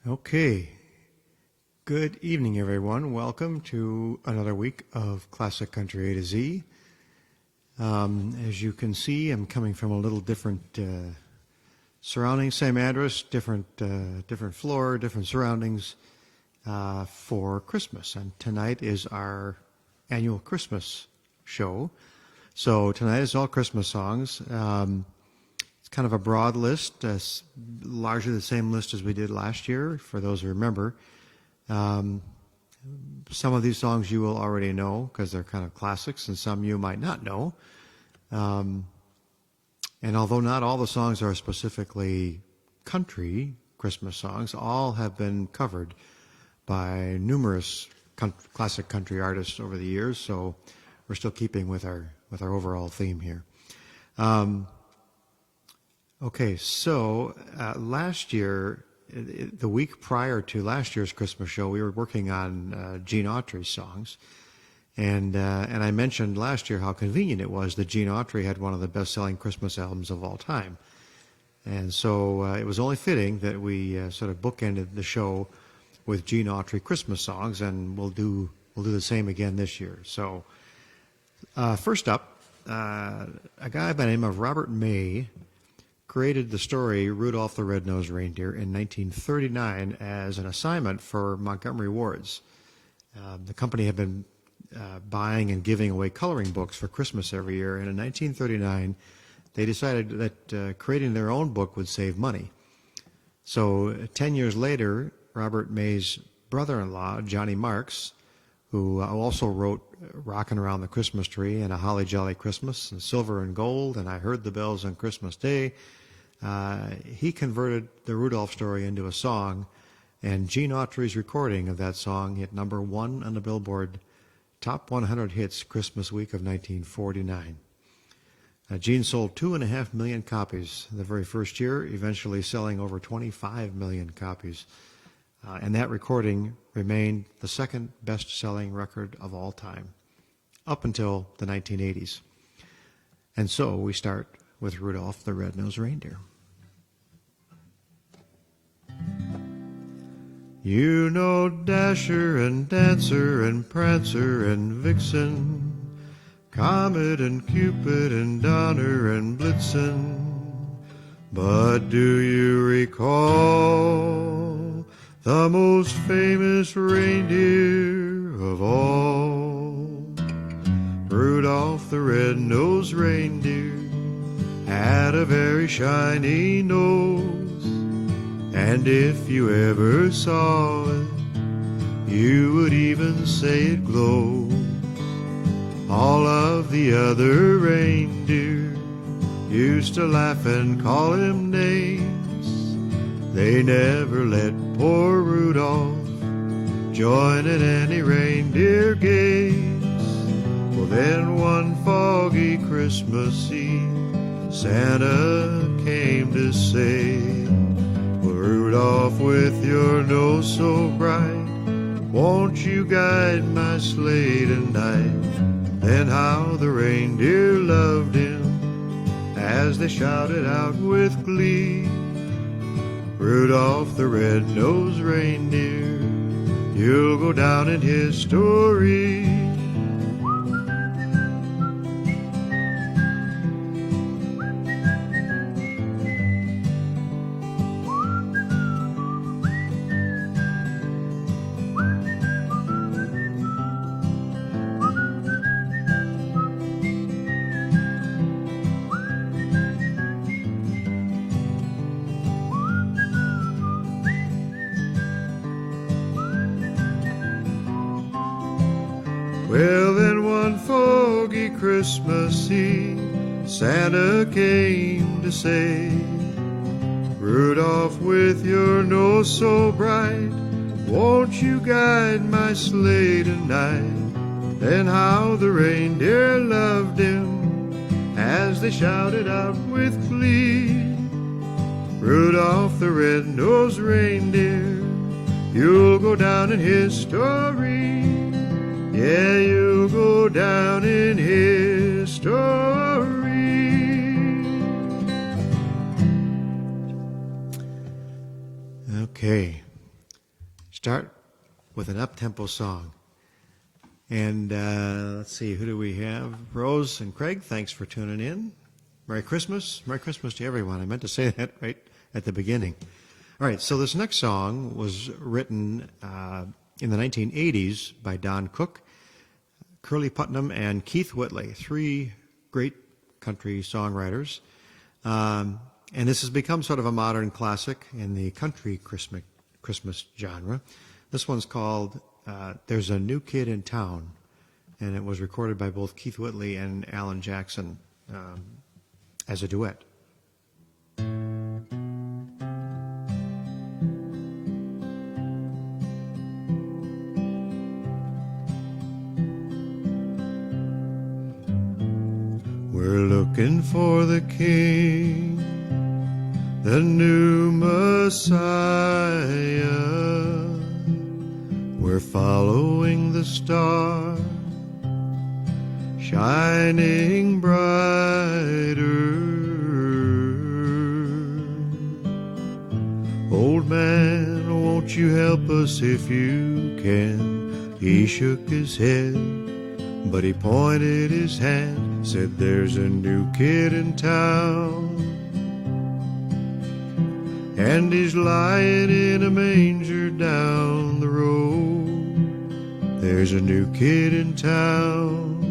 Okay. Good evening, everyone. Welcome to another week of Classic Country A to Z. As you can see, I'm coming from a little different surroundings, same address, different floor, different surroundings for Christmas. And tonight is our annual Christmas show. So tonight is all Christmas songs. It's kind of a broad list, largely the same list as we did last year, for those who remember. Some of these songs you will already know because they're kind of classics, and some you might not know. And although not all the songs are specifically country Christmas songs, all have been covered by numerous classic country artists over the years, so we're still keeping with our overall theme here. Okay, so last year, the week prior to last year's Christmas show, we were working on Gene Autry's songs, and I mentioned last year how convenient it was that Gene Autry had one of the best-selling Christmas albums of all time, and so it was only fitting that we sort of bookended the show with Gene Autry Christmas songs, and we'll do the same again this year. So first up, a guy by the name of Robert May created the story Rudolph the Red-Nosed Reindeer in 1939 as an assignment for Montgomery Wards. The company had been buying and giving away coloring books for Christmas every year, and in 1939 they decided that creating their own book would save money. So 10 years later, Robert May's brother-in-law, Johnny Marks, who also wrote Rockin' Around the Christmas Tree and A Holly Jolly Christmas and Silver and Gold and I Heard the Bells on Christmas Day, he converted the Rudolph story into a song, and Gene Autry's recording of that song hit number one on the Billboard Top 100 Hits Christmas week of 1949. Gene sold 2.5 million copies the very first year, eventually selling over 25 million copies. And that recording remained the second best-selling record of all time, up until the 1980s. And so we start with Rudolph the Red-Nosed Reindeer. You know Dasher and Dancer and Prancer and Vixen, Comet and Cupid and Donner and Blitzen, but do you recall the most famous reindeer of all? Rudolph the Red-Nosed Reindeer had a very shiny nose, and if you ever saw it, you would even say it glows. All of the other reindeer used to laugh and call him names. They never let poor Rudolph join in any reindeer games. Well, then one foggy Christmas Eve, Santa came to say, well, Rudolph, with your nose so bright, won't you guide my sleigh tonight? Then how the reindeer loved him as they shouted out with glee, Rudolph the Red-Nosed Reindeer, you'll go down in history. Well, then one foggy Christmas Eve, Santa came to say, Rudolph, with your nose so bright, won't you guide my sleigh tonight? Then how the reindeer loved him as they shouted out with glee, Rudolph the Red-Nosed Reindeer, you'll go down in history. Yeah, you'll go down in history. Okay. with an up-tempo song. And let's see, who do we have? Rose and Craig, thanks for tuning in. Merry Christmas. Merry Christmas to everyone. I meant to say that right at the beginning. All right, so this next song was written in the 1980s by Don Cook, Curly Putnam, and Keith Whitley, three great country songwriters. And this has become sort of a modern classic in the country Christmas genre. This one's called There's a New Kid in Town, and it was recorded by both Keith Whitley and Alan Jackson as a duet. We're looking for the King, the new Messiah. We're following the star, shining brighter. Old man, won't you help us if you can? He shook his head, but he pointed his hand, said there's a new kid in town, and he's lying in a manger down the road. There's a new kid in town,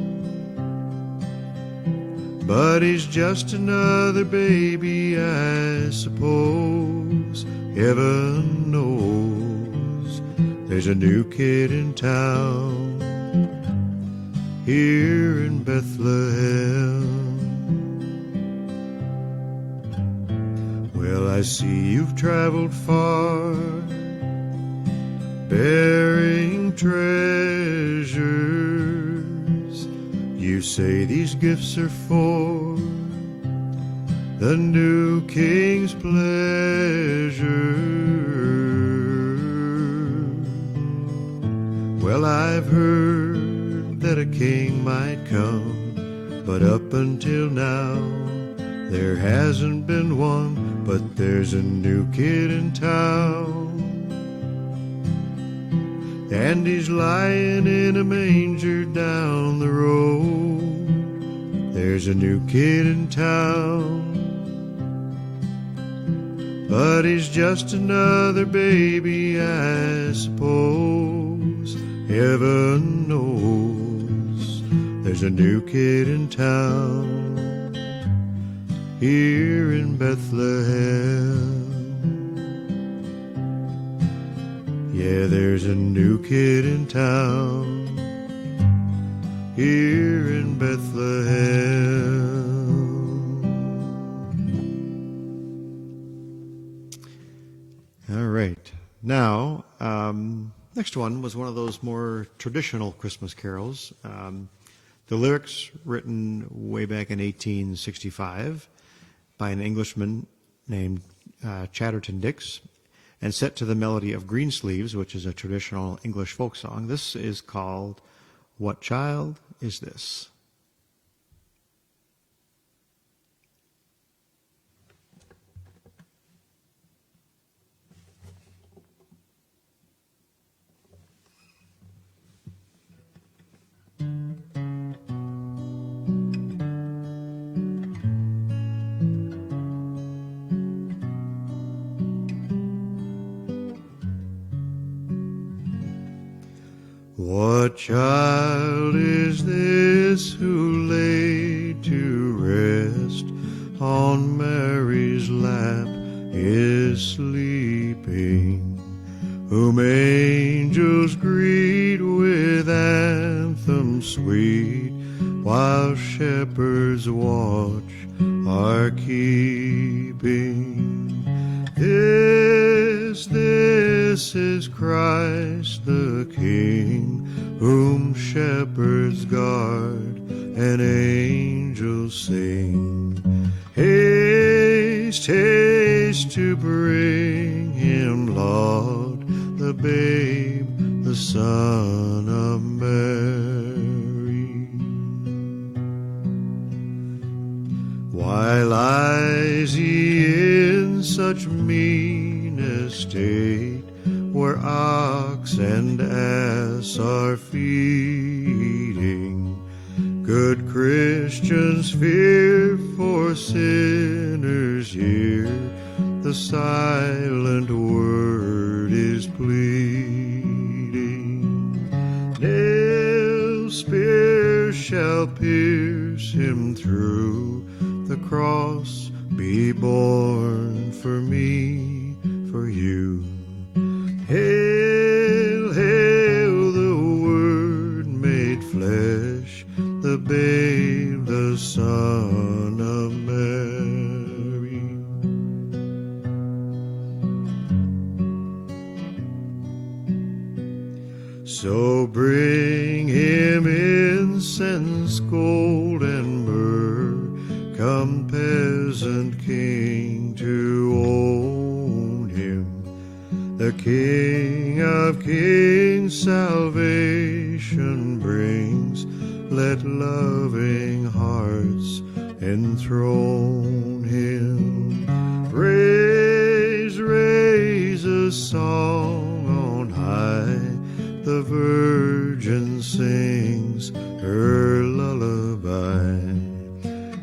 but he's just another baby, I suppose. Heaven knows there's a new kid in town here in Bethlehem. Well, I see you've traveled far, bearing treasures. You say these gifts are for the new King's pleasure. Well, I've heard that a king might come, but up until now there hasn't been one. But there's a new kid in town, and he's lying in a manger down the road. There's a new kid in town, but he's just another baby, I suppose. Heaven knows there's a new kid in town here in Bethlehem. Yeah, there's a new kid in town here in Bethlehem. All right. Now, next one was one of those more traditional Christmas carols. The lyrics written way back in 1865 by an Englishman named Chatterton Dix, and set to the melody of Greensleeves, which is a traditional English folk song. This is called What Child Is This? What child is this who laid to rest on Mary's lap is sleeping, whom angels greet with anthems sweet, while shepherds watch are keeping? This is Christ the King, whom shepherds guard and angels sing. Haste, haste to bring him, Lord, the babe, the Son of Mary. Why lies he in such mean estate, where ox and ass are feeding. Good Christians fear for sinners hear. The silent word is pleading. Nail spears shall pierce him through. The cross be borne for me, for you. Hail, hail, the Word made flesh, the babe, the Son of Mary. So bring him incense, gold, and myrrh. Come, peasant king, to own him. The King of kings salvation brings. Let loving hearts enthrone him. Raise, raise a song on high. The Virgin sings her lullaby.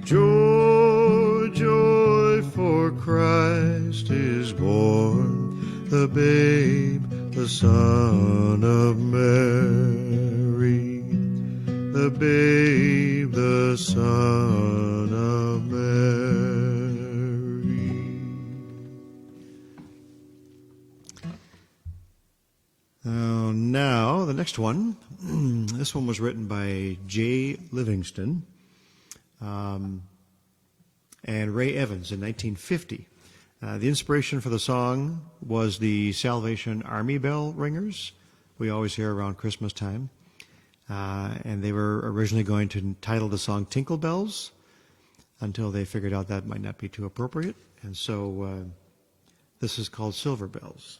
Joy, joy, for Christ is born, the babe, the Son of Mary. The babe, the Son of Mary. Now, the next one. This one was written by J. Livingston and Ray Evans in 1950. The inspiration for the song was the Salvation Army bell ringers we always hear around Christmas time. And they were originally going to title the song Jingle Bells until they figured out that might not be too appropriate. And so this is called Silver Bells.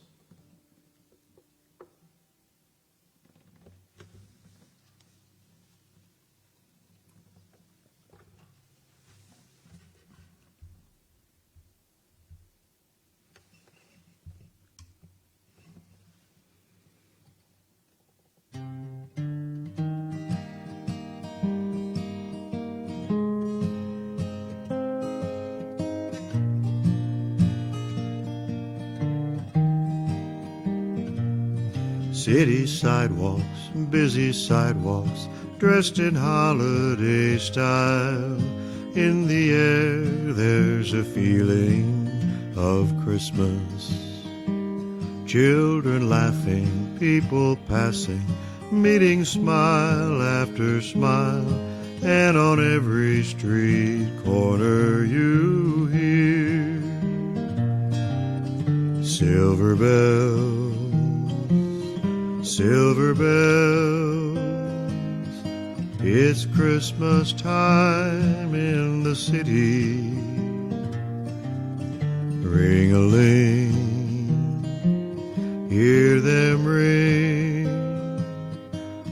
City sidewalks, busy sidewalks, dressed in holiday style. In the air there's a feeling of Christmas. Children laughing, people passing, meeting smile after smile. And on every street corner you hear silver bells. Silver bells, it's Christmas time in the city. Ring-a-ling, hear them ring.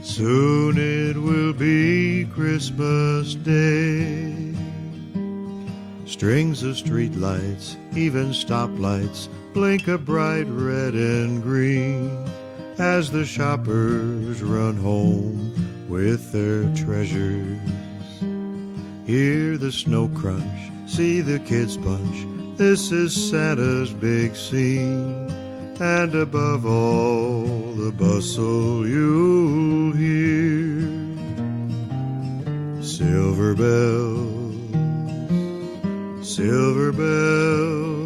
Soon it will be Christmas Day. Strings of street lights, even stoplights, blink a bright red and green as the shoppers run home with their treasures. Hear the snow crunch, see the kids bunch. This is Santa's big scene. And above all the bustle you'll hear silver bells, silver bells.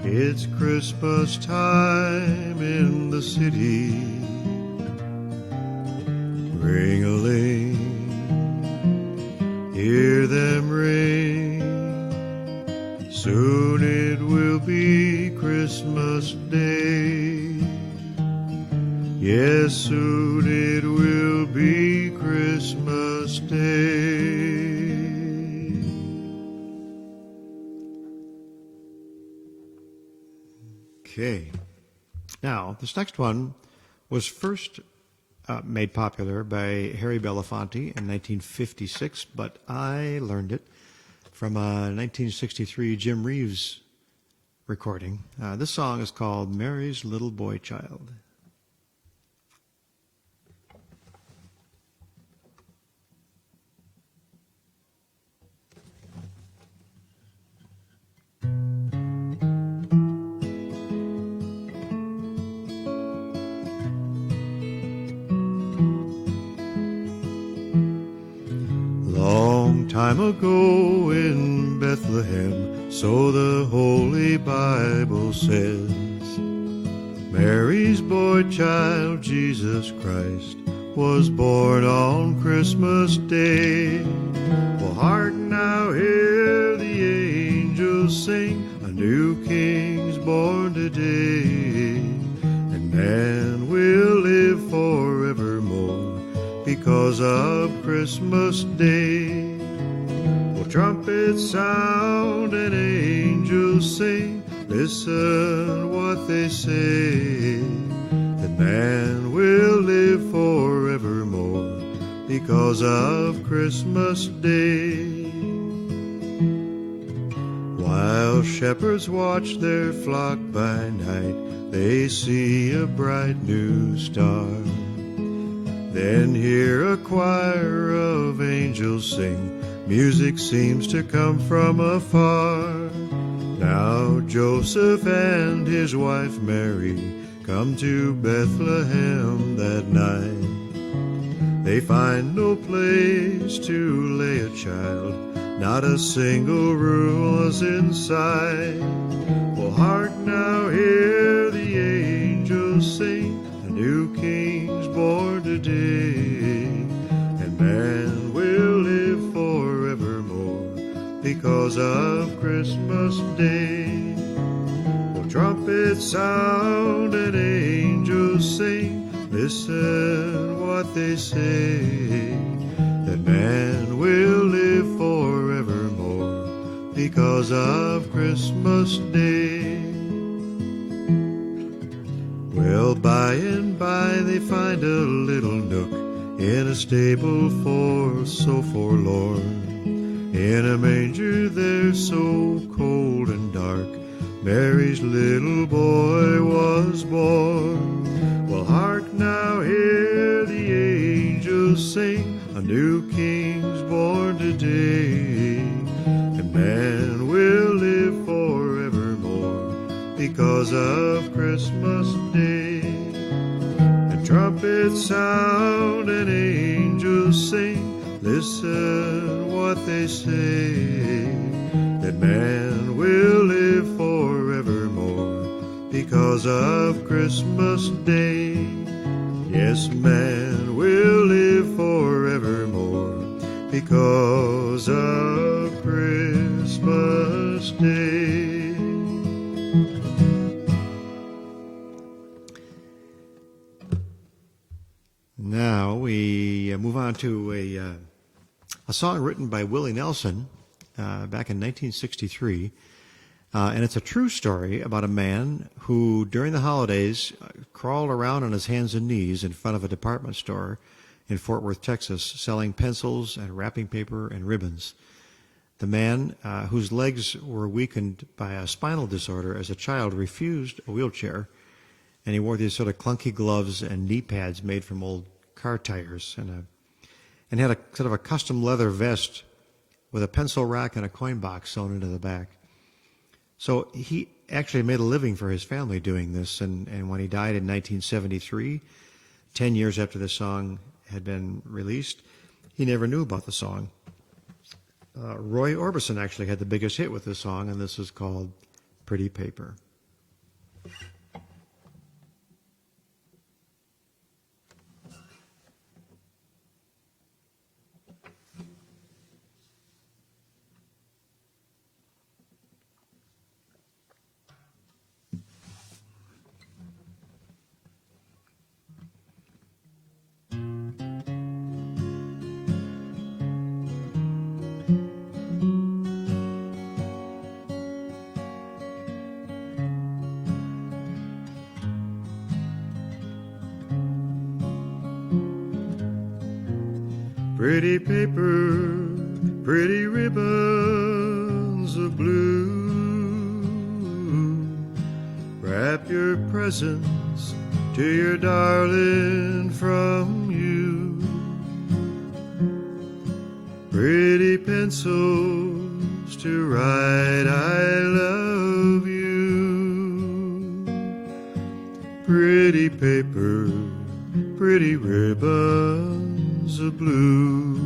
It's Christmas time in the city. Ring-a-ling, hear them ring. Soon it will be Christmas Day. Yes, soon it will be Christmas Day. Okay. Now, this next one was first made popular by Harry Belafonte in 1956, but I learned it from a 1963 Jim Reeves recording. This song is called Mary's Little Boy Child. Long time ago in Bethlehem, so the Holy Bible says, Mary's boy child, Jesus Christ, was born on Christmas Day. Well, hark now, hear the angels sing, a new king's born today, and man will live forevermore because of Christmas Day. Well, trumpets sound and angels sing, listen what they say, that man will live forevermore because of Christmas Day. While shepherds watch their flock by night, they see a bright new star. Then hear a choir of angels sing, music seems to come from afar. Now Joseph and his wife Mary come to Bethlehem that night. They find no place to lay a child, not a single room was inside. Well, hark now, hear the angels sing, a new king's born today, and man will live forevermore because of Christmas Day. Well, trumpets sound and angels sing, listen what they say, that man will live forevermore because of Christmas Day. Well, by and by they find a little nook in a stable so forlorn. In a manger there so cold and dark, Mary's little boy was born. Well, hark now, hear the angels sing, a new king's born today, and man will live forevermore because of Christmas Day. And trumpets sound and angels sing, listen what they say, that man will live forevermore because of Christmas Day. Yes, man will live forevermore because of Christmas Day. Now we move on to a song written by Willie Nelson back in 1963. And it's a true story about a man who, during the holidays, crawled around on his hands and knees in front of a department store in Fort Worth, Texas, selling pencils and wrapping paper and ribbons. The man, whose legs were weakened by a spinal disorder as a child, refused a wheelchair, and he wore these sort of clunky gloves and knee pads made from old car tires, and had a sort of a custom leather vest with a pencil rack and a coin box sewn into the back. So he actually made a living for his family doing this, and when he died in 1973, 10 years after the song had been released, he never knew about the song. Roy Orbison actually had the biggest hit with this song, and this is called Pretty Paper. Pretty paper, pretty ribbons of blue, presents to your darling from you. Pretty pencils to write I love you. Pretty paper, pretty ribbons of blue.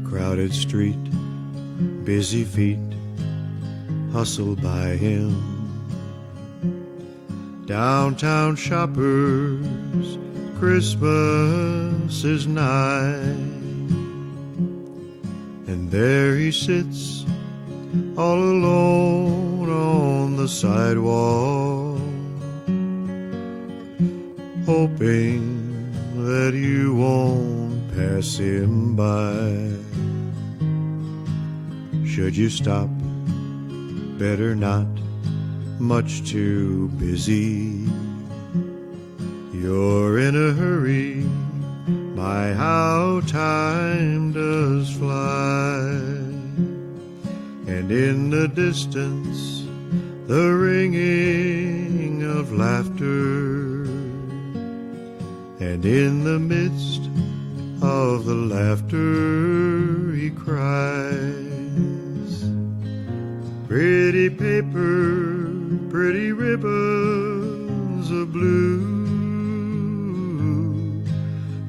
Crowded street, busy feet hustle by him. Downtown shoppers, Christmas is nigh. And there he sits all alone on the sidewalk, hoping that you won't pass him by. Should you stop? Better not, much too busy. You're in a hurry, my how time does fly. And in the distance, the ringing of laughter, and in the midst of the laughter he cries. Pretty paper, pretty ribbons of blue,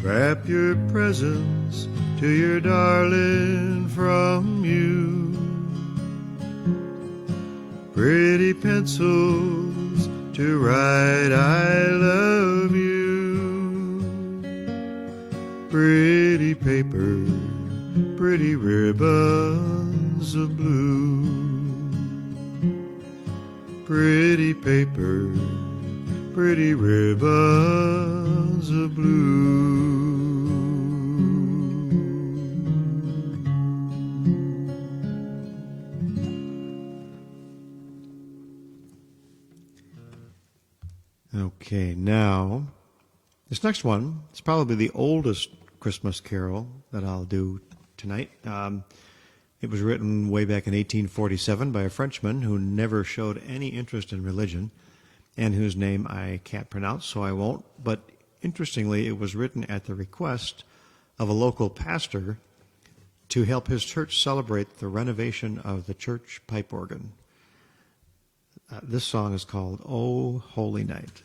wrap your presents to your darling from you. Pretty pencils to write I love you. Pretty paper, pretty ribbons of blue. Pretty paper, pretty ribbons of blue. Okay, now, this next one is probably the oldest Christmas carol that I'll do tonight. It was written way back in 1847 by a Frenchman who never showed any interest in religion and whose name I can't pronounce, so I won't. But interestingly, it was written at the request of a local pastor to help his church celebrate the renovation of the church pipe organ. This song is called "O Holy Night."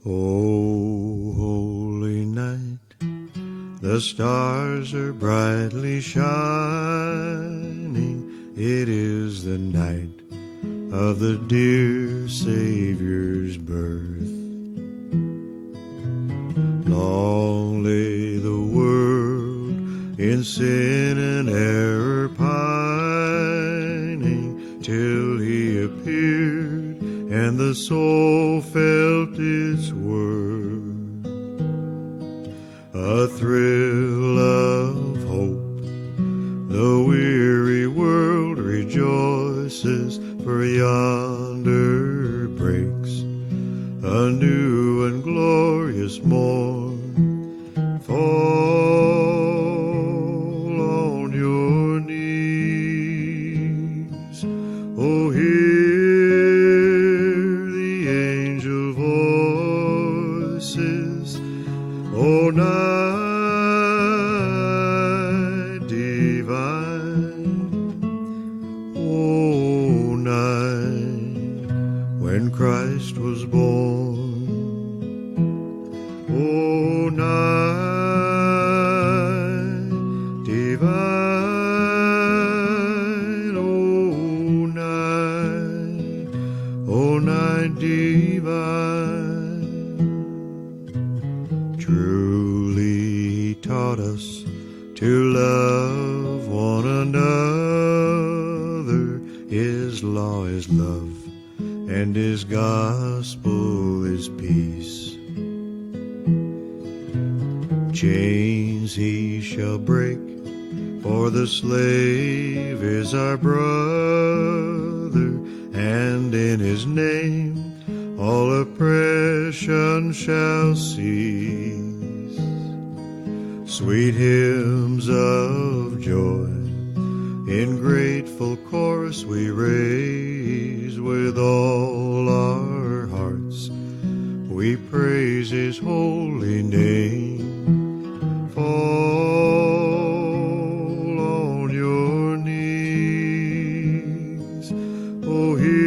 O holy night, the stars are brightly shining. It is the night of the dear Savior's birth. Long lay the world in sin and error pining, till he appeared and the soul felt its worth. A thrill of hope, the weary world rejoices, for yonder breaks a new and glorious morn. Fall on your knees, oh hear the angel voices, oh night divine, oh night when Christ was born. O night divine, O night divine. Truly he taught us to love one another. His law is love, and his gospel is peace. Chains he shall break, for the slave is our brother, and in his name all oppression shall cease. Sweet hymns of joy in grateful chorus we raise, with all our hearts we praise his holy name. Fall on your knees, oh, hear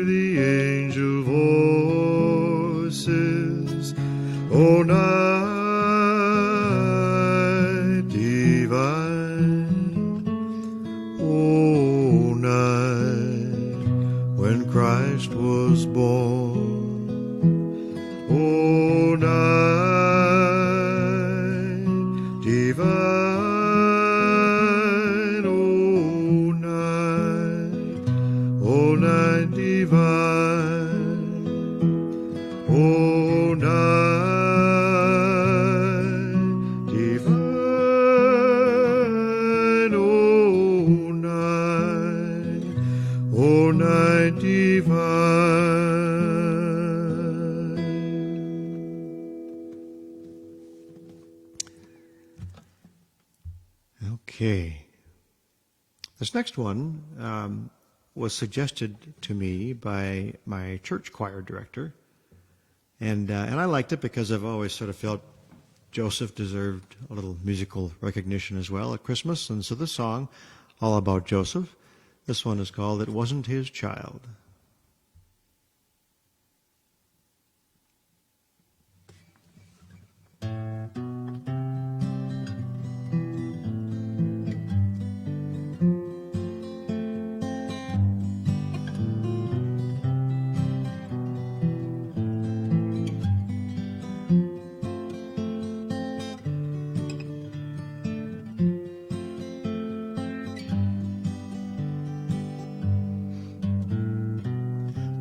the angel voices, oh, night divine, oh, night when Christ was born. O night divine, O night divine, O night divine, O night divine. Okay. This next one was suggested to me by my church choir director, and I liked it because I've always sort of felt Joseph deserved a little musical recognition as well at Christmas, and so this song, all about Joseph, this one is called "It Wasn't His Child."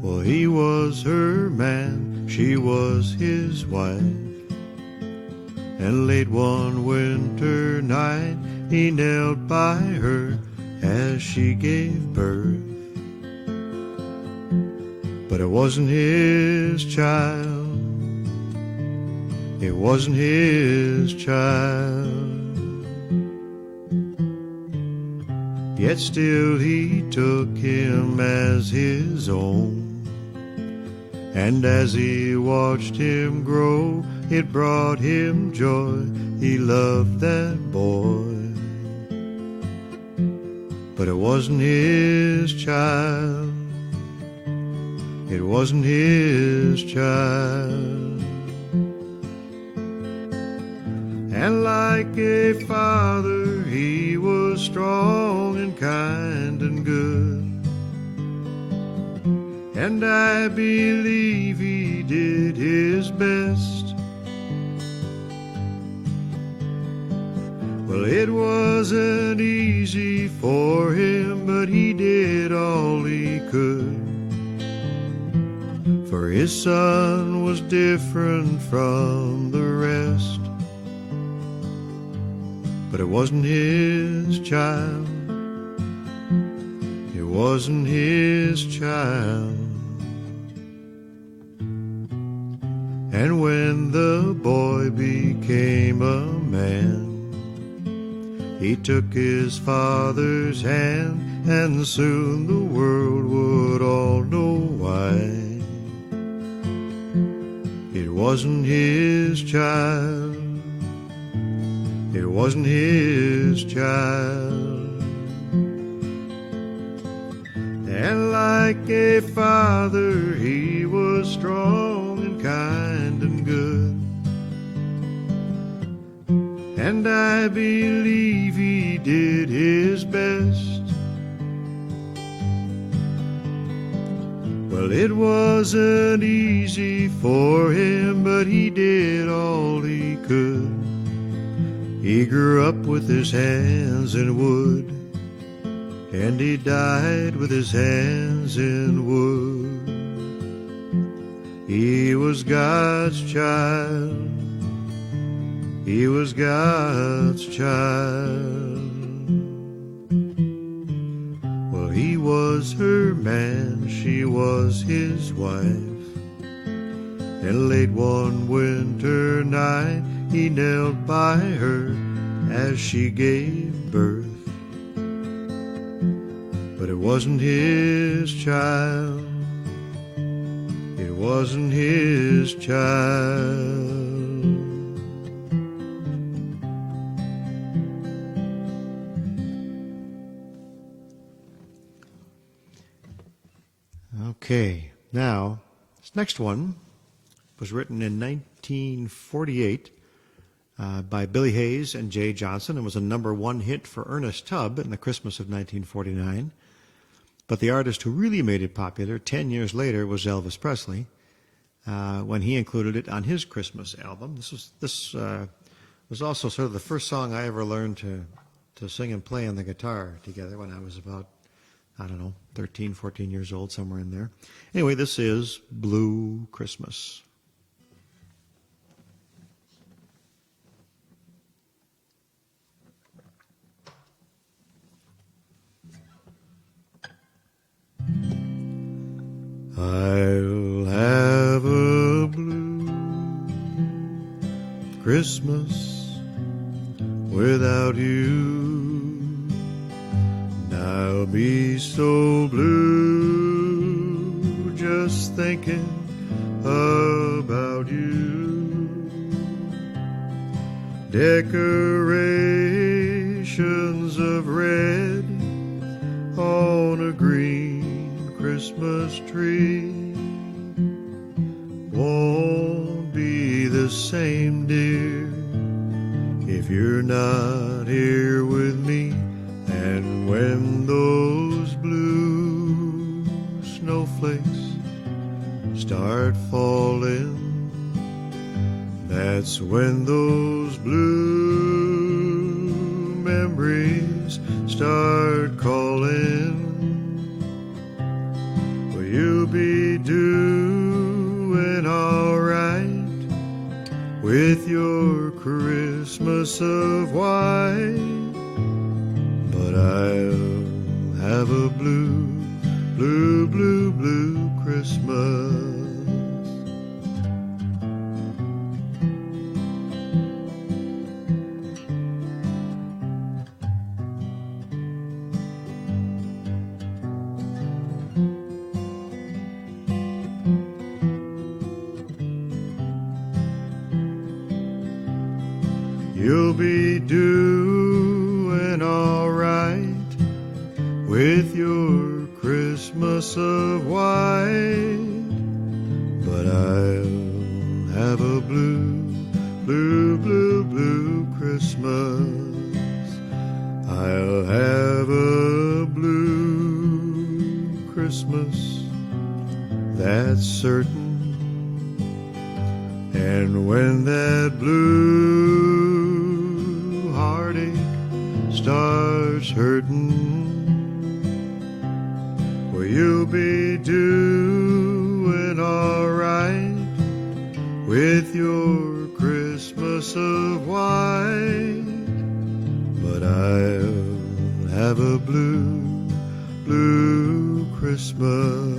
Well, he was her man, she was his wife, and late one winter night he knelt by her as she gave birth. But it wasn't his child, it wasn't his child. Yet still he took him as his own, and as he watched him grow, it brought him joy. He loved that boy. But it wasn't his child, it wasn't his child. And like a father, he was strong and kind and good, and I believe he did his best. Well, it wasn't easy for him, but he did all he could, for his son was different from the rest. But it wasn't his child, it wasn't his child. And when the boy became a man, he took his father's hand, and soon the world would all know why. It wasn't his child, it wasn't his child. And like a father, he was strong and kind and good, and I believe he did his best. Well, it wasn't easy for him, but he did all he could. He grew up with his hands in wood, and he died with his hands in wood. He was God's child, he was God's child. Well, he was was her man, she was his wife. And late one winter night, he knelt by her as she gave birth. But it wasn't his child, it wasn't his child. Okay, now, this next one was written in 1948 by Billy Hayes and Jay Johnson and was a #1 hit for Ernest Tubb in the Christmas of 1949. But the artist who really made it popular 10 years later was Elvis Presley when he included it on his Christmas album. This was also sort of the first song I ever learned to sing and play on the guitar together when I was about, 13, 14 years old, somewhere in there. Anyway, this is Blue Christmas. I'll have a blue Christmas without you. I'll be so blue just thinking about you. Decorations of red on a green Christmas tree won't be the same, dear, if you're not here with me. And when those blue snowflakes start falling, that's when those blue memories start calling. Well, you'll be doing all right with your Christmas of white. But I'll have a blue, blue, blue, blue Christmas. You'll be doing all right with your Christmas of white, but I'll have a blue, blue, blue, blue Christmas. I'll have a blue Christmas, that's certain. And when that blue heartache starts hurting, well, you'll be doing all right with your Christmas of white. But I'll have a blue, blue Christmas.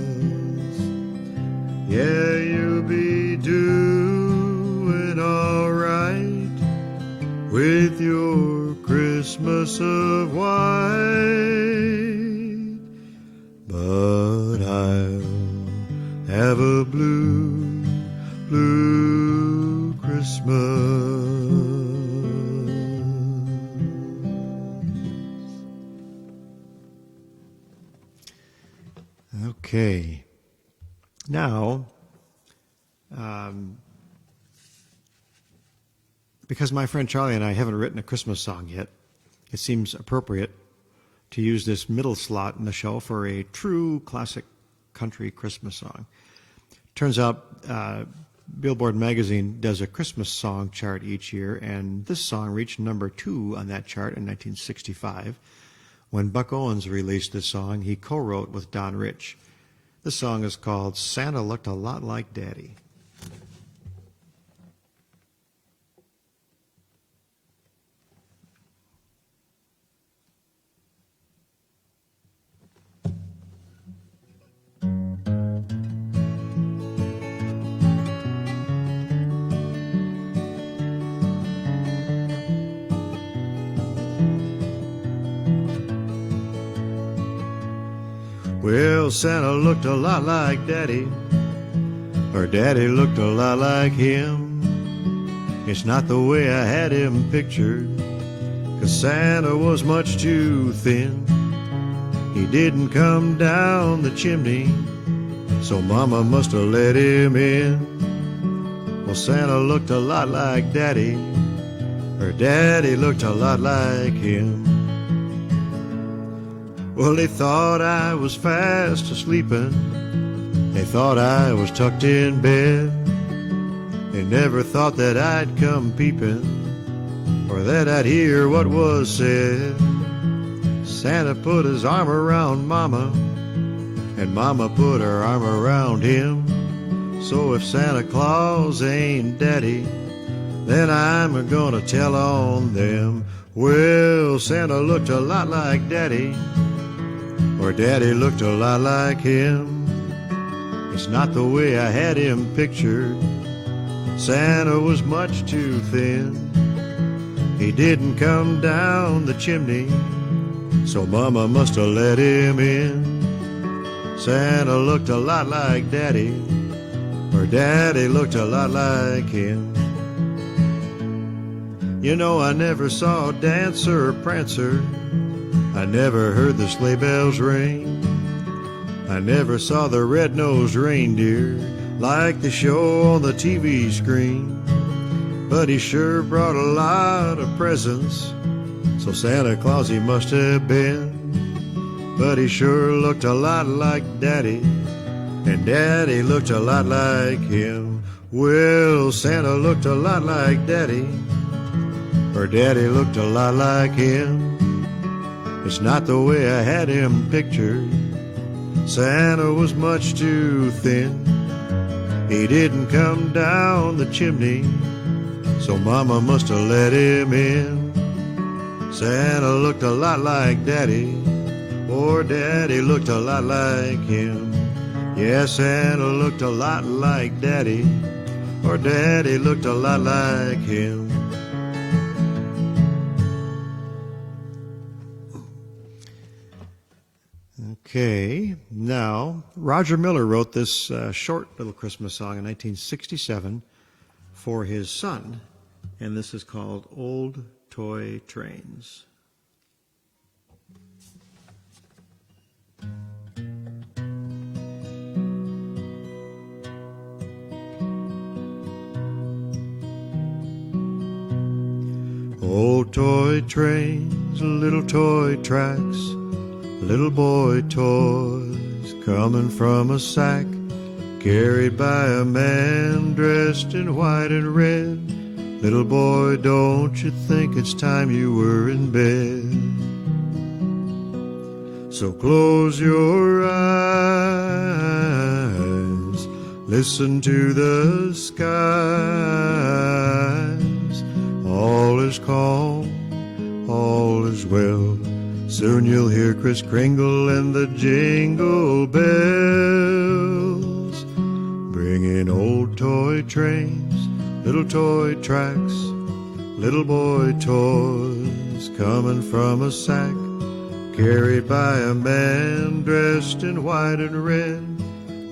Yeah, you'll be doing all right with your Christmas of white, but I'll have a blue, blue Christmas. Okay, now, because my friend Charlie and I haven't written a Christmas song yet, it seems appropriate to use this middle slot in the show for a true classic country Christmas song. Turns out Billboard magazine does a Christmas song chart each year, and this song reached #2 on that chart in 1965. When Buck Owens released this song, he co-wrote with Don Rich. This song is called Santa Looked a Lot Like Daddy. Well, Santa looked a lot like Daddy, or Daddy looked a lot like him. It's not the way I had him pictured, 'cause Santa was much too thin. He didn't come down the chimney, so Mama must have let him in. Well, Santa looked a lot like Daddy, or Daddy looked a lot like him. Well, they thought I was fast asleepin', they thought I was tucked in bed. They never thought that I'd come peepin', or that I'd hear what was said. Santa put his arm around Mama, and Mama put her arm around him. So if Santa Claus ain't Daddy, then I'm gonna tell on them. Well, Santa looked a lot like Daddy, or Daddy looked a lot like him. It's not the way I had him pictured. Santa was much too thin. He didn't come down the chimney, so Mama must have let him in. Santa looked a lot like Daddy, or Daddy looked a lot like him. You know, I never saw Dancer or Prancer, I never heard the sleigh bells ring, I never saw the red-nosed reindeer like they show on the TV screen. But he sure brought a lot of presents, so Santa Claus he must have been. But he sure looked a lot like Daddy, and Daddy looked a lot like him. Well, Santa looked a lot like Daddy, or Daddy looked a lot like him. It's not the way I had him pictured. Santa was much too thin. He didn't come down the chimney, so Mama must have let him in. Santa looked a lot like Daddy, or Daddy looked a lot like him. Yeah, Santa looked a lot like Daddy, or Daddy looked a lot like him. Okay, now, Roger Miller wrote this short little Christmas song in 1967 for his son, and this is called Old Toy Trains. Old toy trains, little toy tracks, little boy toys coming from a sack, carried by a man dressed in white and red. Little boy, don't you think it's time you were in bed? So close your eyes, listen to the skies. All is calm, all is well. Soon you'll hear Kris Kringle and the Jingle Bells, bringing old toy trains, little toy tracks, little boy toys coming from a sack, carried by a man dressed in white and red.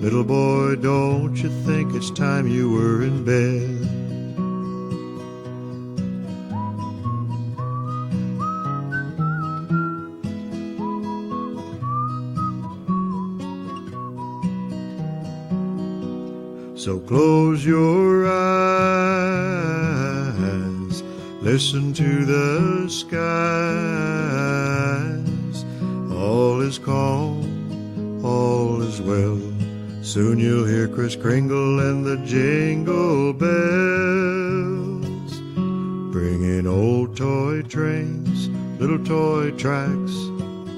Little boy, don't you think it's time you were in bed? So close your eyes, listen to the skies. All is calm, all is well. Soon you'll hear Kris Kringle and the Jingle Bells, bringing old toy trains, little toy tracks,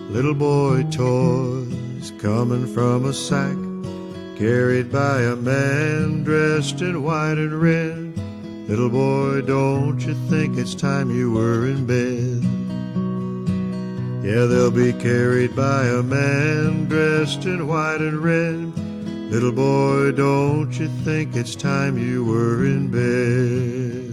little boy toys coming from a sack, carried by a man dressed in white and red. Little boy, don't you think it's time you were in bed? Yeah, they'll be carried by a man dressed in white and red. Little boy, don't you think it's time you were in bed?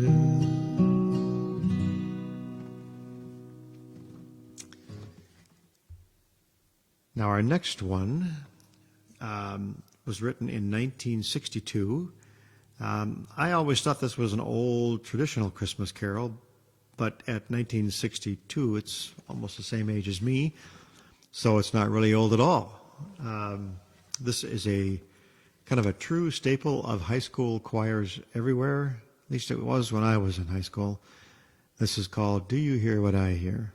Now, our next one was written in 1962. I always thought this was an old traditional Christmas carol, but at 1962, it's almost the same age as me, so it's not really old at all. This is a kind of a true staple of high school choirs everywhere. At least it was when I was in high school. This is called "Do You Hear What I Hear?"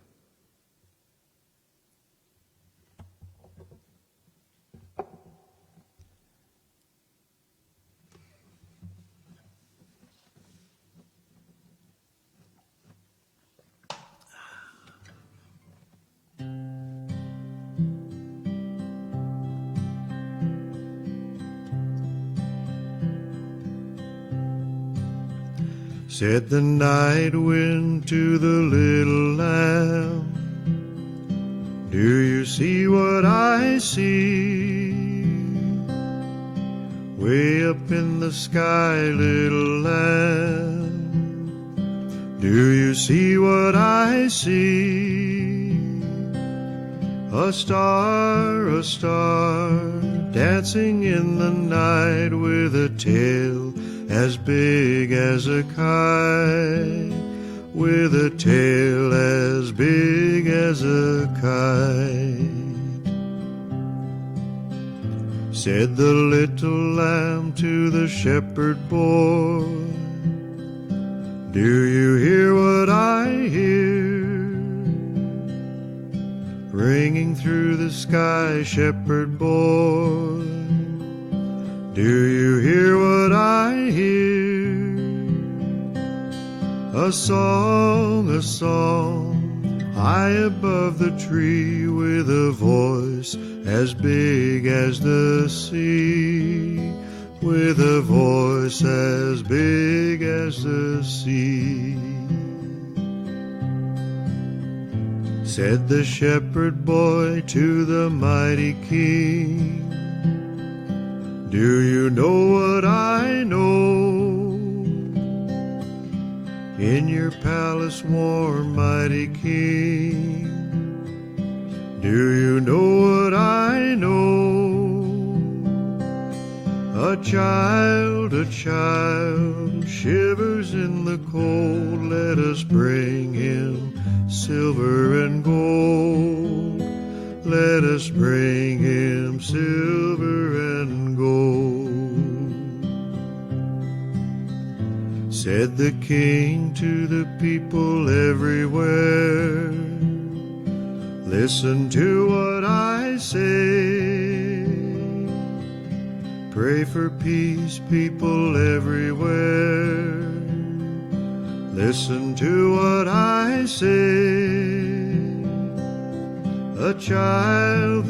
Said the night wind to the little lamb, "Do you see what I see? Way up in the sky, little lamb, do you see what I see? A star, dancing in the night with a tail as big as a kite, with a tail as big as a kite." Said the little lamb to the shepherd boy, "Do you hear what I hear? Ringing through the sky, shepherd boy, do you hear what I hear? A song, high above the tree, with a voice as big as the sea, with a voice as big as the sea." Said the shepherd boy to the mighty king, "Do you know what I know? In your palace warm, mighty king, do you know what I know? A child shivers in the cold, let us bring him silver and gold. Let us bring him silver and gold." Said the king to the people everywhere, "Listen to what I say. Pray for peace, people everywhere. Listen to what I say. A child,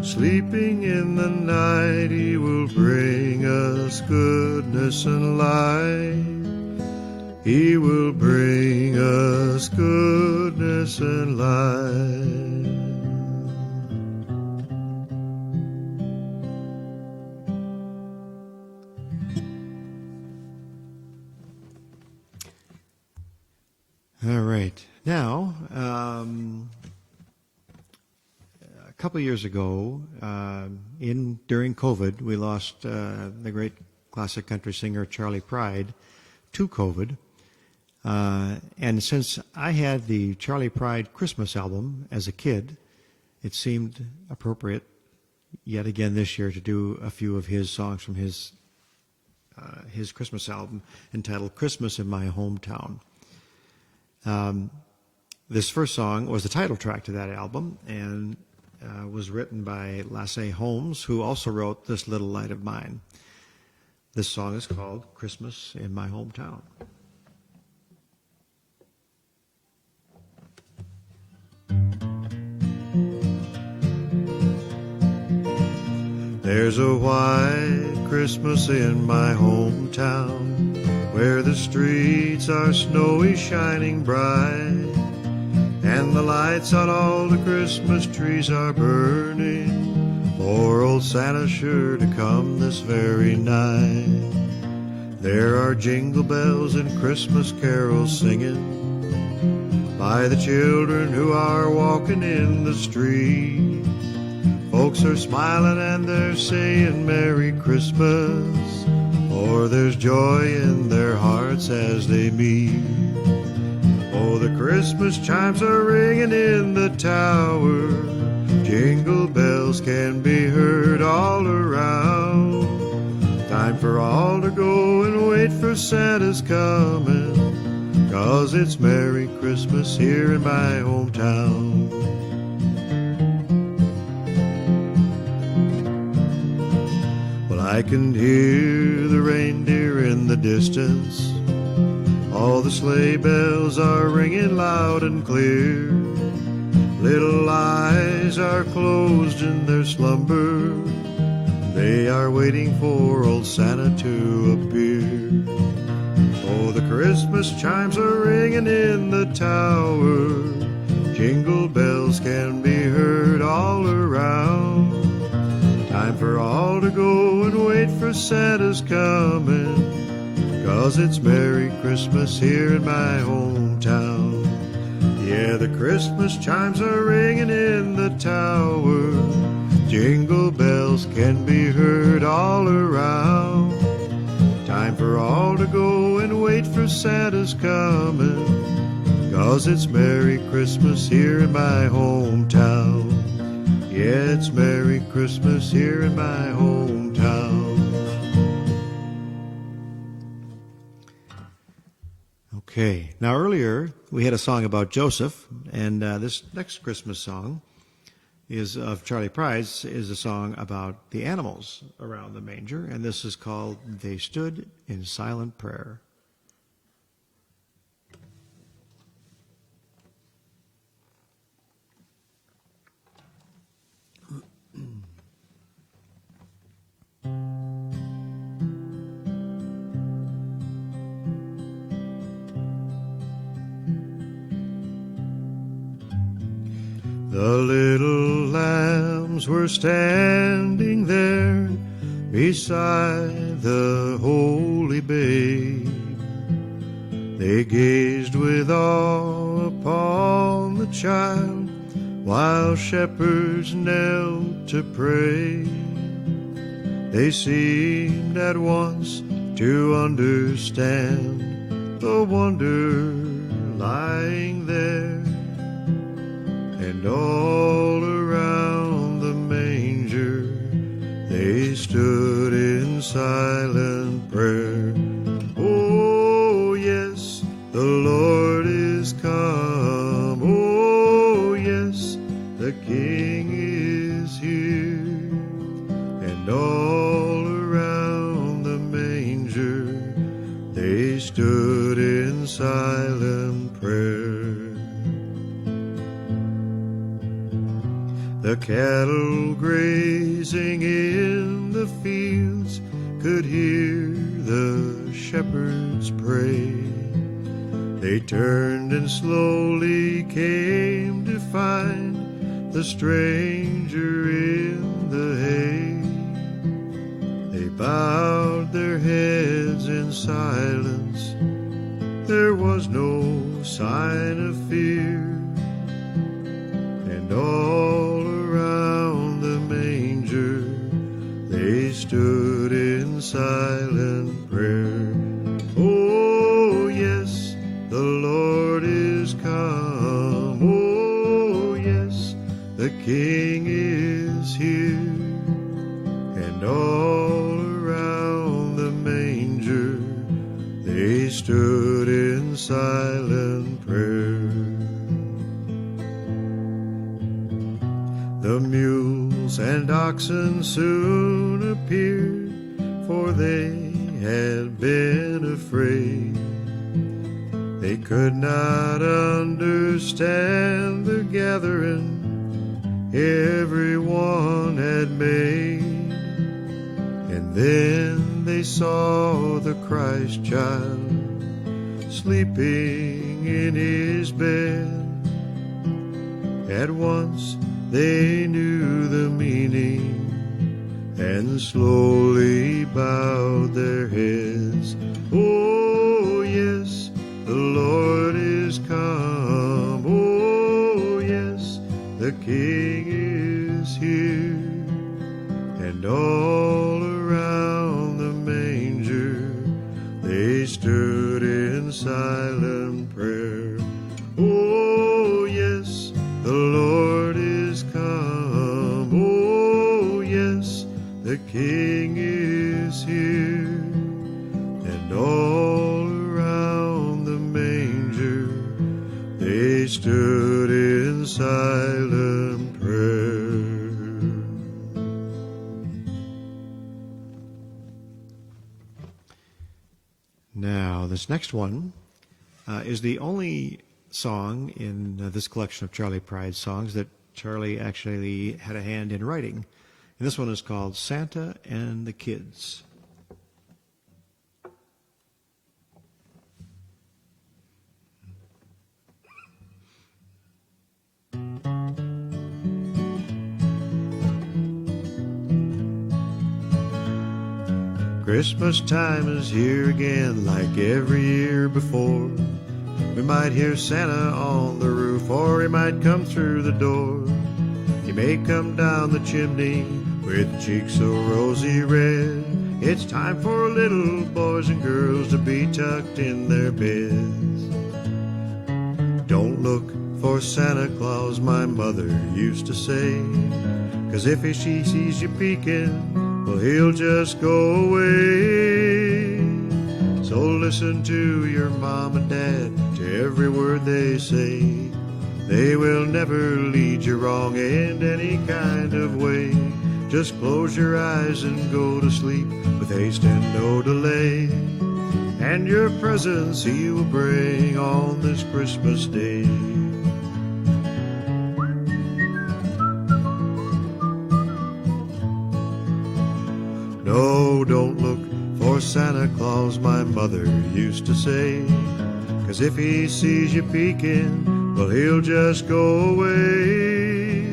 sleeping in the night, he will bring us goodness and light. He will bring us goodness and light." All right. Now, a couple of years ago, during COVID, we lost the great classic country singer Charlie Pride to COVID. And since I had the Charlie Pride Christmas album as a kid, it seemed appropriate yet again this year to do a few of his songs from his Christmas album entitled "Christmas in My Hometown." This first song was the title track to that album and was written by Lasse Holmes, who also wrote "This Little Light of Mine." This song is called "Christmas in My Hometown." There's a white Christmas in my hometown, where the streets are snowy, shining bright, and the lights on all the Christmas trees are burning, for old Santa's sure to come this very night. There are jingle bells and Christmas carols singing, by the children who are walking in the street. Folks are smiling and they're saying Merry Christmas, for there's joy in their hearts as they meet. Oh, the Christmas chimes are ringing in the tower. Jingle bells can be heard all around. Time for all to go and wait for Santa's coming, 'cause it's Merry Christmas here in my hometown. Well, I can hear the reindeer in the distance. All the sleigh bells are ringing loud and clear. Little eyes are closed in their slumber. They are waiting for old Santa to appear. Oh, the Christmas chimes are ringing in the tower. Jingle bells can be heard all around. Time for all to go and wait for Santa's coming, 'cause it's Merry Christmas here in my hometown. Yeah, the Christmas chimes are ringing in the tower. Jingle bells can be heard all around. Time for all to go and wait for Santa's coming, 'cause it's Merry Christmas here in my hometown. Yeah, it's Merry Christmas here in my hometown. Okay, now earlier we had a song about Joseph, and this next Christmas song is of Charlie Price, is a song about the animals around the manger, and this is called They Stood in Silent Prayer. The little lambs were standing there beside the holy babe. They gazed with awe upon the child, while shepherds knelt to pray. They seemed at once to understand the wonder lying there. And all around the manger they stood in silent prayer. Oh, yes, the Lord is come. Oh, yes, the King is here. And all around the manger they stood in silent prayer. The cattle grazing in the fields could hear the shepherds pray. They turned and slowly came to find the stranger in the hay. They bowed their heads in silence. There was no sign of fear. And all around the manger they stood in silent prayer. Oh, yes, the Lord is come. Oh, yes, the King is here. And all around the manger they stood in silent prayer. The mules and oxen soon appeared, for they had been afraid. They could not understand the gathering everyone had made. And then they saw the Christ child sleeping in his bed. At once they knew the meaning and slowly bowed their heads. Oh, yes, the Lord is come. the King is here, and all around the manger they stood in silent prayer. Oh, yes, the Lord is come. Oh, yes, the King is here, and all around the manger they stood in silent prayer. Now, this next one is the only song in this collection of Charlie Pride songs that Charlie actually had a hand in writing. And this one is called Santa and the Kids. Christmas time is here again like every year before. We might hear Santa on the roof, or he might come through the door. He may come down the chimney with cheeks so rosy red. It's time for little boys and girls to be tucked in their beds. Don't look for Santa Claus, my mother used to say, 'cause if she sees you peeking, well, he'll just go away. So listen to your mom and dad, to every word they say. They will never lead you wrong in any kind of way. Just close your eyes and go to sleep with haste and no delay. And your presents he will bring on this Christmas Day. No, don't look for Santa Claus, my mother used to say, 'cause if he sees you peeking, well, he'll just go away.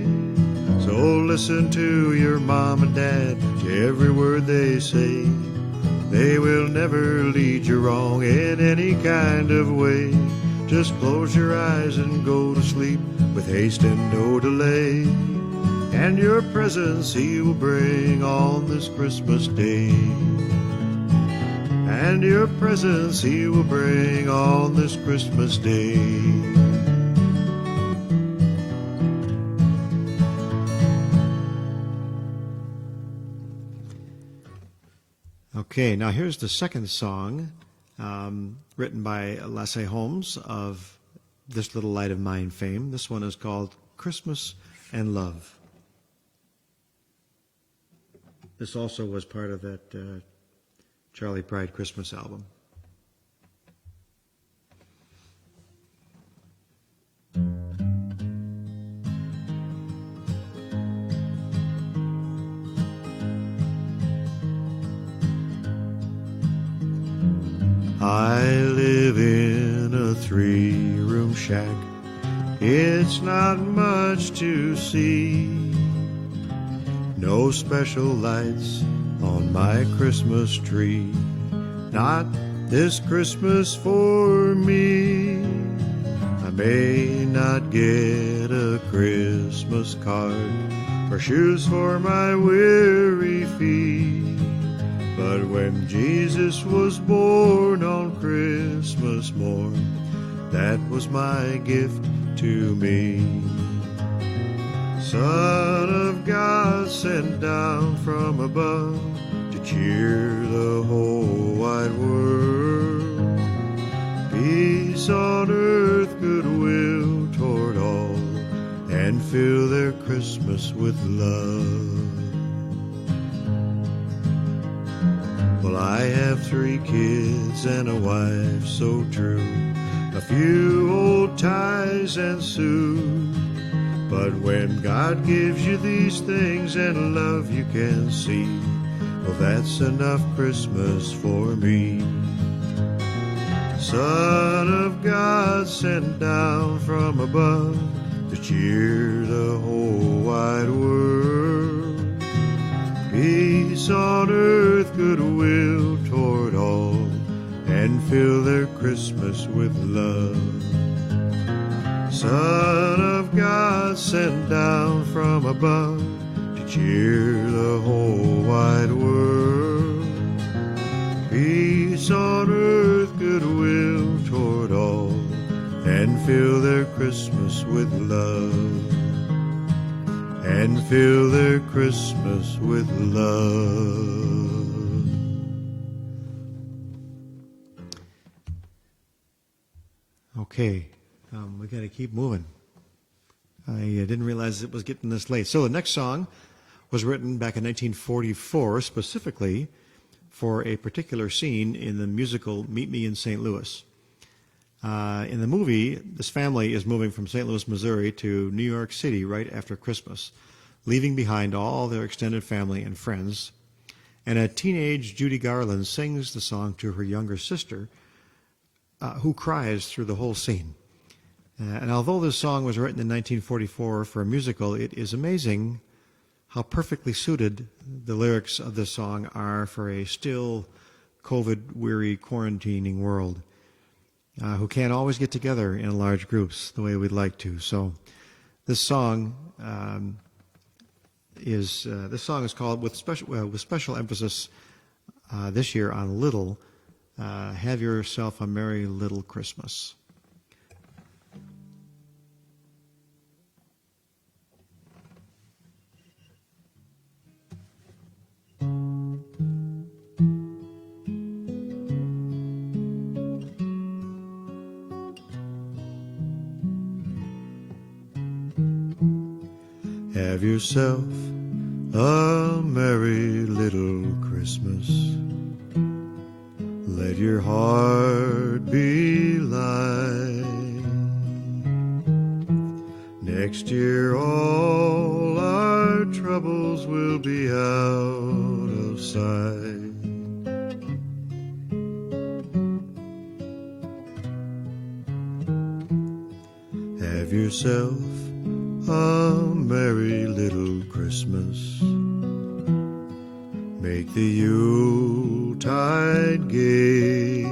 So listen to your mom and dad, to every word they say. They will never lead you wrong in any kind of way. Just close your eyes and go to sleep with haste and no delay. And your presents he will bring on this Christmas Day. And your presents he will bring on this Christmas Day. Okay, now here's the second song written by Lasse Holmes of This Little Light of Mine fame. This one is called Christmas and Love. This also was part of that Charlie Pride Christmas album. I live in a 3-room shack. It's not much to see. No special lights on my Christmas tree. Not this Christmas for me. I may not get a Christmas card or shoes for my weary feet. But when Jesus was born on Christmas morn, that was my gift to me. Son of God sent down from above to cheer the whole wide world. Peace on earth, goodwill toward all, and fill their Christmas with love. Well, I have 3 kids and a wife so true, a few old ties and suits. But when God gives you these things and love you can see, well, that's enough Christmas for me. Son of God sent down from above to cheer the whole wide world. Peace on earth, goodwill toward all, and fill their Christmas with love. Son of God was sent down from above to cheer the whole wide world. Peace on earth, goodwill toward all, and fill their Christmas with love. And fill their Christmas with love. Okay, we got to keep moving. I didn't realize it was getting this late. So the next song was written back in 1944 specifically for a particular scene in the musical Meet Me in St. Louis. In the movie, this family is moving from St. Louis, Missouri to New York City right after Christmas, leaving behind all their extended family and friends. And a teenage Judy Garland sings the song to her younger sister, who cries through the whole scene. And although this song was written in 1944 for a musical, it is amazing how perfectly suited the lyrics of this song are for a still COVID-weary, quarantining world. Who can't always get together in large groups the way we'd like to. So this song is called, with special emphasis this year on little, Have Yourself a Merry Little Christmas. Have yourself a merry little Christmas. Let your heart be light. Next year all our troubles will be out of sight. Have yourself a merry little Christmas. Make the Yuletide gay.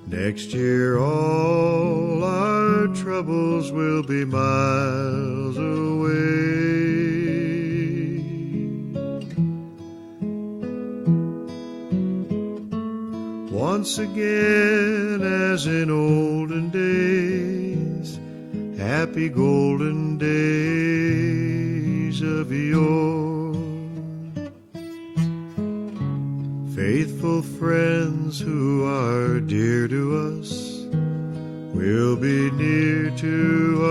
Next year all our troubles will be miles away. Once again, as in olden days, happy golden days of yore. Faithful friends who are dear to us will be near to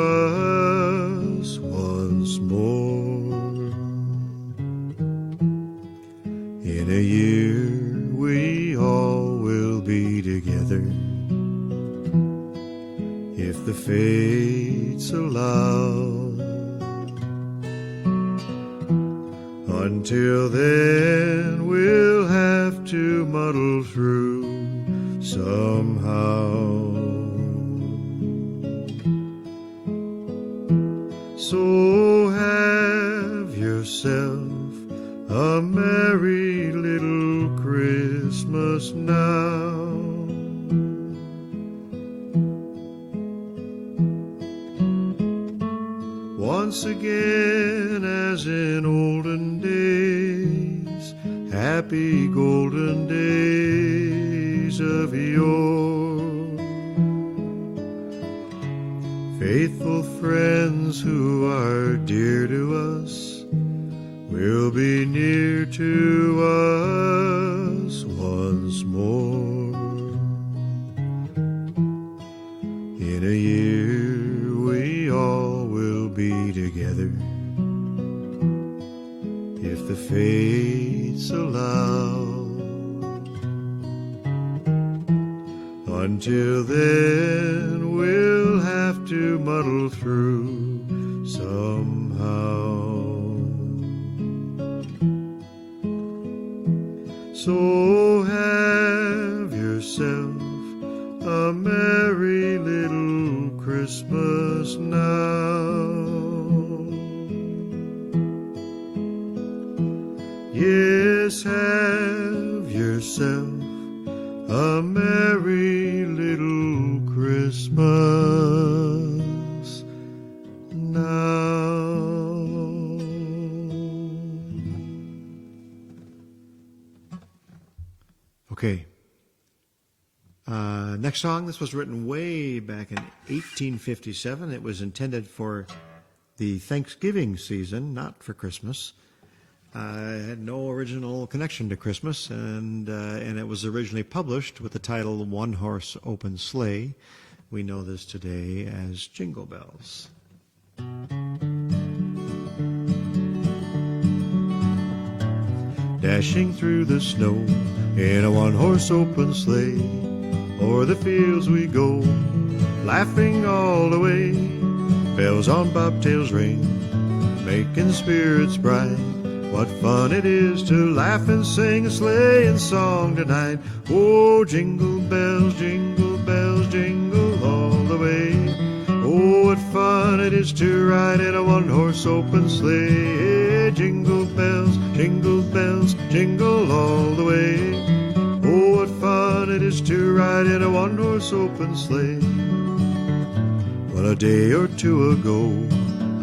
us once more. In a year we all will be together, if the fates allow. Until then we'll have to muddle through somehow. So have yourself a merry little Christmas now. Once again, as in olden days, happy golden days of yore. Faithful friends who are dear to us will be near to us once more. In a year we all will be together, if the fates allow. Until then we'll have to muddle through somehow. So have yourself a merry little Christmas now. Yes, have yourself a merry little Christmas next song, this was written way back in 1857. It was intended for the Thanksgiving season, not for Christmas. It had no original connection to Christmas, and it was originally published with the title One Horse Open Sleigh. We know this today as Jingle Bells. Dashing through the snow in a one-horse open sleigh, o'er the fields we go, laughing all the way. Bells on bobtails ring, making spirits bright. What fun it is to laugh and sing a sleighing song tonight. Oh, jingle bells, jingle all the way. Oh, what fun it is to ride in a one-horse open sleigh. Jingle bells, jingle all the way. Oh, what fun it is to ride in a one-horse open sleigh. Well, a day or two ago,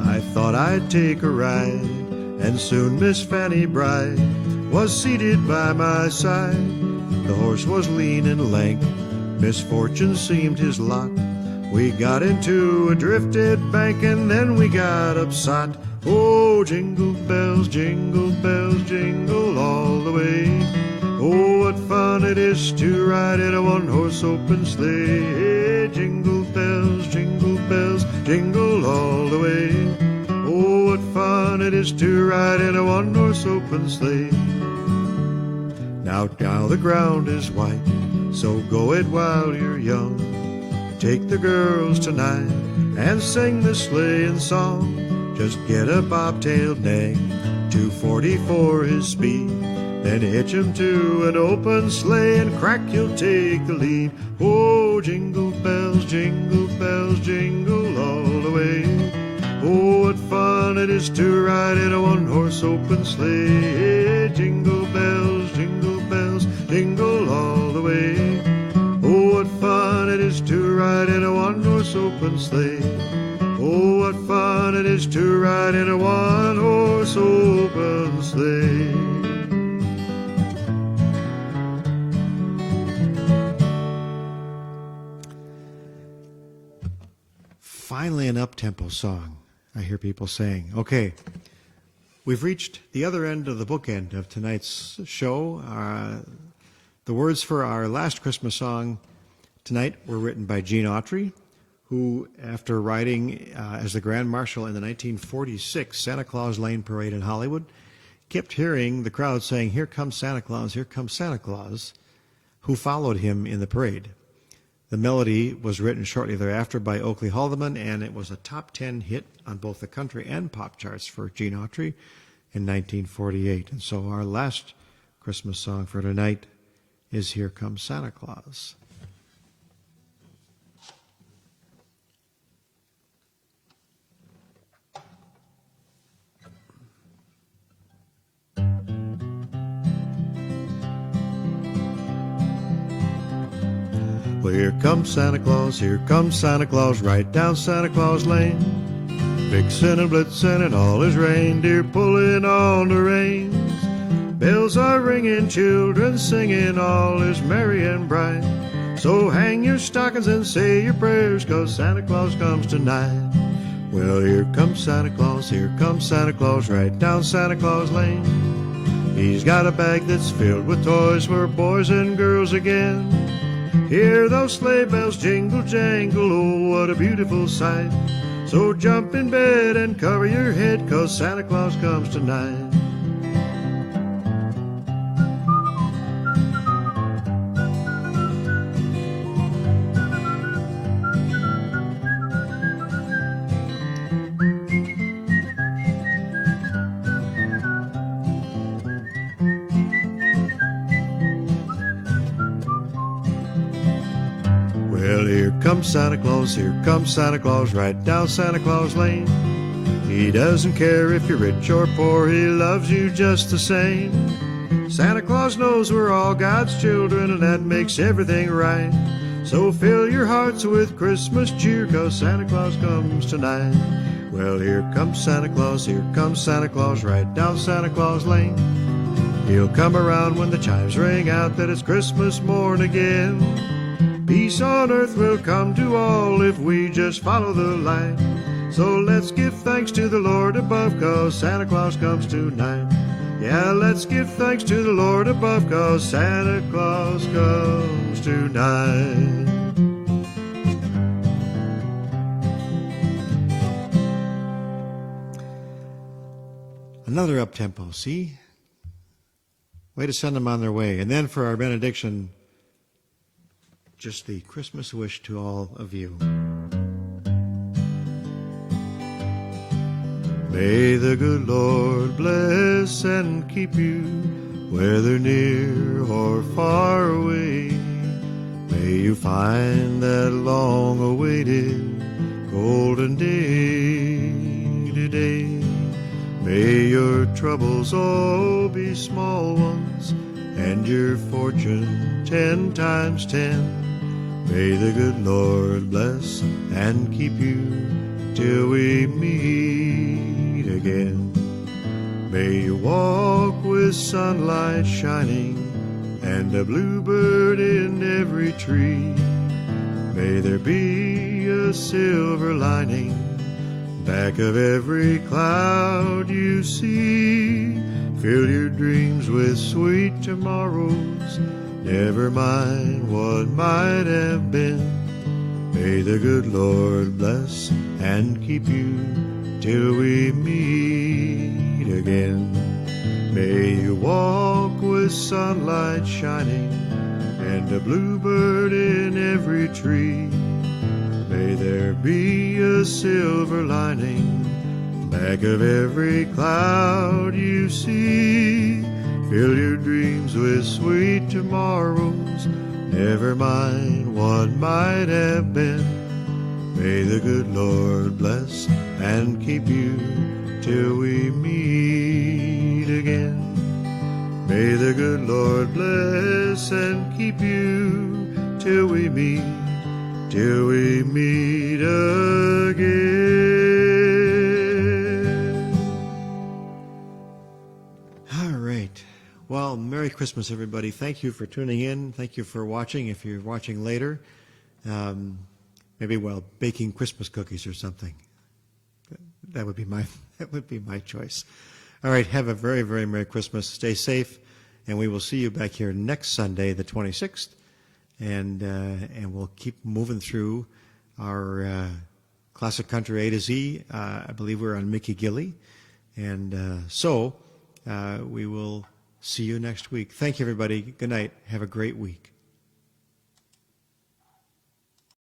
I thought I'd take a ride, and soon Miss Fanny Bride was seated by my side. The horse was lean and lank, misfortune seemed his lot. We got into a drifted bank, and then we got upset. Oh, jingle bells, jingle all the way. Oh, what fun it is to ride in a one-horse open sleigh. Jingle bells, jingle all the way. Oh, what fun it is to ride in a one-horse open sleigh. Now the ground is white, so go it while you're young. Take the girls tonight and sing the sleighing song. Just get a bobtailed nag, 240 for his speed. Then hitch him to an open sleigh and crack, you'll take the lead. Oh, jingle bells, jingle all the way. Oh, what fun it is to ride in a one-horse open sleigh. Jingle bells, jingle all the way. Oh, what fun it is to ride in a one-horse open sleigh. Oh, what fun it is to ride in a one-horse open sleigh. Finally, an up-tempo song, I hear people saying. Okay, we've reached the other end of the bookend of tonight's show. The words for our last Christmas song tonight were written by Gene Autry, who, after riding as the Grand Marshal in the 1946 Santa Claus Lane Parade in Hollywood, kept hearing the crowd saying, "Here comes Santa Claus, here comes Santa Claus," who followed him in the parade. The melody was written shortly thereafter by Oakley Haldeman, and it was a top 10 hit on both the country and pop charts for Gene Autry in 1948. And so our last Christmas song for tonight is Here Comes Santa Claus. Well, here comes Santa Claus, right down Santa Claus Lane. Vixen and Blitzen and all his reindeer pulling on the reins. Bells are ringing, children singing, all is merry and bright. So hang your stockings and say your prayers, 'cause Santa Claus comes tonight. Well, here comes Santa Claus, right down Santa Claus Lane. He's got a bag that's filled with toys for boys and girls again. Hear those sleigh bells jingle, jangle, oh, what a beautiful sight. So jump in bed and cover your head, 'cause Santa Claus comes tonight. Well, here comes Santa Claus, right down Santa Claus Lane. He doesn't care if you're rich or poor, he loves you just the same. Santa Claus knows we're all God's children, and that makes everything right. So fill your hearts with Christmas cheer, 'cause Santa Claus comes tonight. Well, here comes Santa Claus, right down Santa Claus Lane. He'll come around when the chimes ring out that it's Christmas morn again. Peace on earth will come to all if we just follow the light. So let's give thanks to the Lord above, 'cause Santa Claus comes tonight. Yeah, let's give thanks to the Lord above, 'cause Santa Claus comes tonight. Another up-tempo, see? Way to send them on their way. And then for our benediction, just the Christmas wish to all of you. May the good Lord bless and keep you, whether near or far away. May you find that long-awaited golden day today. May your troubles all be small ones, and your fortune 10 times 10. May the good Lord bless and keep you till we meet again. May you walk with sunlight shining and a bluebird in every tree. May there be a silver lining back of every cloud you see. Fill your dreams with sweet tomorrows, never mind what might have been. May the good Lord bless and keep you till we meet again. May you walk with sunlight shining and a bluebird in every tree. May there be a silver lining back of every cloud you see. Fill your dreams with sweet tomorrows, never mind what might have been. May the good Lord bless and keep you till we meet again. May the good Lord bless and keep you till we meet again. All right. Well, Merry Christmas, everybody. Thank you for tuning in. Thank you for watching. If you're watching later, maybe while baking Christmas cookies or something. That would be my choice. All right. Have a very, very Merry Christmas. Stay safe, and we will see you back here next Sunday, the 26th. And we'll keep moving through our classic country A to Z. I believe we're on Mickey Gilley. And so we will see you next week. Thank you, everybody. Good night. Have a great week.